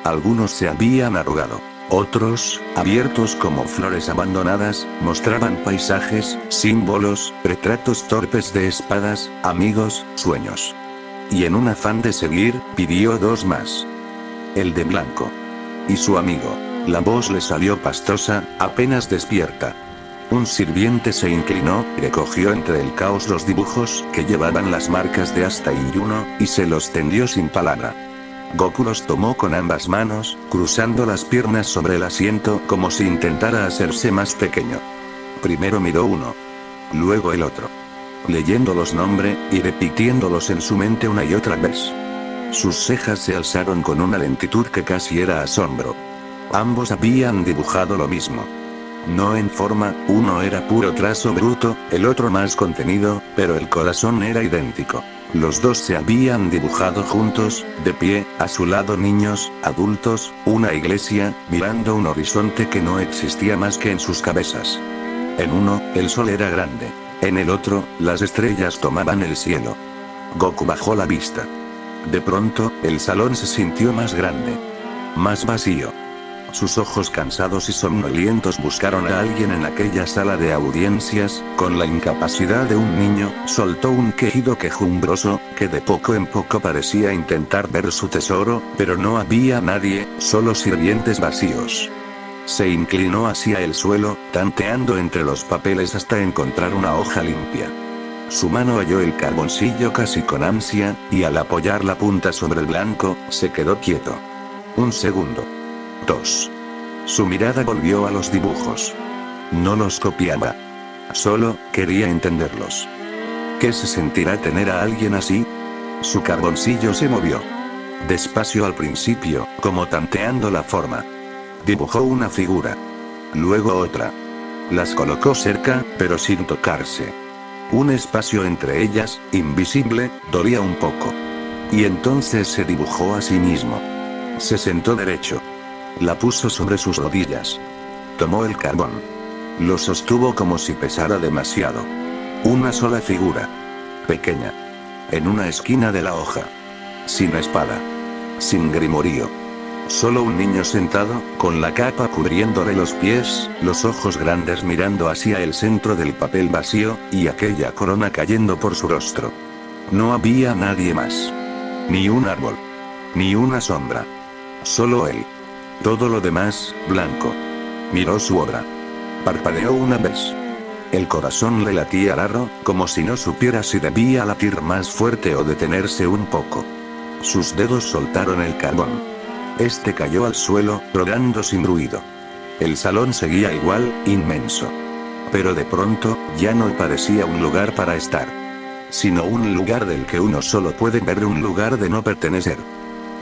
[SPEAKER 1] Algunos se habían arrugado. Otros, abiertos como flores abandonadas, mostraban paisajes, símbolos, retratos torpes de espadas, amigos, sueños. Y en un afán de seguir, pidió dos más. El de blanco. Y su amigo. La voz le salió pastosa, apenas despierta. Un sirviente se inclinó, recogió entre el caos los dibujos que llevaban las marcas de Asta y Yuno, y se los tendió sin palabra. Goku los tomó con ambas manos, cruzando las piernas sobre el asiento como si intentara hacerse más pequeño. Primero miró uno. Luego el otro. Leyéndolos nombre, y repitiéndolos en su mente una y otra vez. Sus cejas se alzaron con una lentitud que casi era asombro. Ambos habían dibujado lo mismo. No en forma, uno era puro trazo bruto, el otro más contenido, pero el corazón era idéntico. Los dos se habían dibujado juntos, de pie, a su lado niños, adultos, una iglesia, mirando un horizonte que no existía más que en sus cabezas. En uno, el sol era grande. En el otro, las estrellas tomaban el cielo. Goku bajó la vista. De pronto, el salón se sintió más grande. Más vacío. Sus ojos cansados y somnolientos buscaron a alguien en aquella sala de audiencias. Con la incapacidad de un niño, soltó un quejido quejumbroso, que de poco en poco parecía intentar ver su tesoro, pero no había nadie, solo sirvientes vacíos. Se inclinó hacia el suelo, tanteando entre los papeles hasta encontrar una hoja limpia. Su mano halló el carboncillo casi con ansia, y al apoyar la punta sobre el blanco, se quedó quieto. Un segundo. 2. Su mirada volvió a los dibujos. No los copiaba. Solo quería entenderlos. ¿Qué se sentirá tener a alguien así? Su carboncillo se movió. Despacio al principio, como tanteando la forma. Dibujó una figura. Luego otra. Las colocó cerca, pero sin tocarse. Un espacio entre ellas, invisible, dolía un poco. Y entonces se dibujó a sí mismo. Se sentó derecho. La puso sobre sus rodillas. Tomó el carbón. Lo sostuvo como si pesara demasiado. Una sola figura. Pequeña. En una esquina de la hoja. Sin espada. Sin grimorío. Solo un niño sentado, con la capa cubriéndole los pies, los ojos grandes mirando hacia el centro del papel vacío, y aquella corona cayendo por su rostro. No había nadie más. Ni un árbol. Ni una sombra. Solo él. Todo lo demás, blanco. Miró su obra. Parpadeó una vez. El corazón le latía raro, como si no supiera si debía latir más fuerte o detenerse un poco. Sus dedos soltaron el carbón. Este cayó al suelo, rodando sin ruido. El salón seguía igual, inmenso. Pero de pronto, ya no parecía un lugar para estar. Sino un lugar del que uno solo puede ver, un lugar de no pertenecer.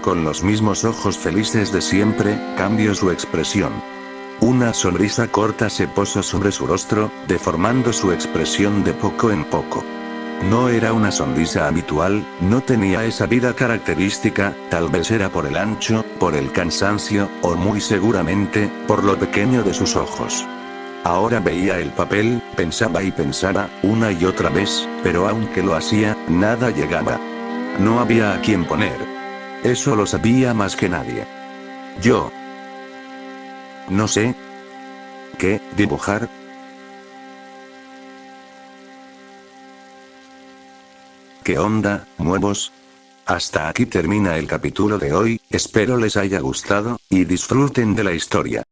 [SPEAKER 1] Con los mismos ojos felices de siempre, cambió su expresión. Una sonrisa corta se posó sobre su rostro, deformando su expresión de poco en poco. No era una sonrisa habitual, no tenía esa vida característica, tal vez era por el ancho, por el cansancio, o muy seguramente, por lo pequeño de sus ojos. Ahora veía el papel, pensaba y pensaba, una y otra vez, pero aunque lo hacía, nada llegaba. No había a quien poner. Eso lo sabía más que nadie. Yo. No sé. ¿Qué dibujar? ¿Qué onda, nuevos? Hasta aquí termina el capítulo de hoy, espero les haya gustado, y disfruten de la historia.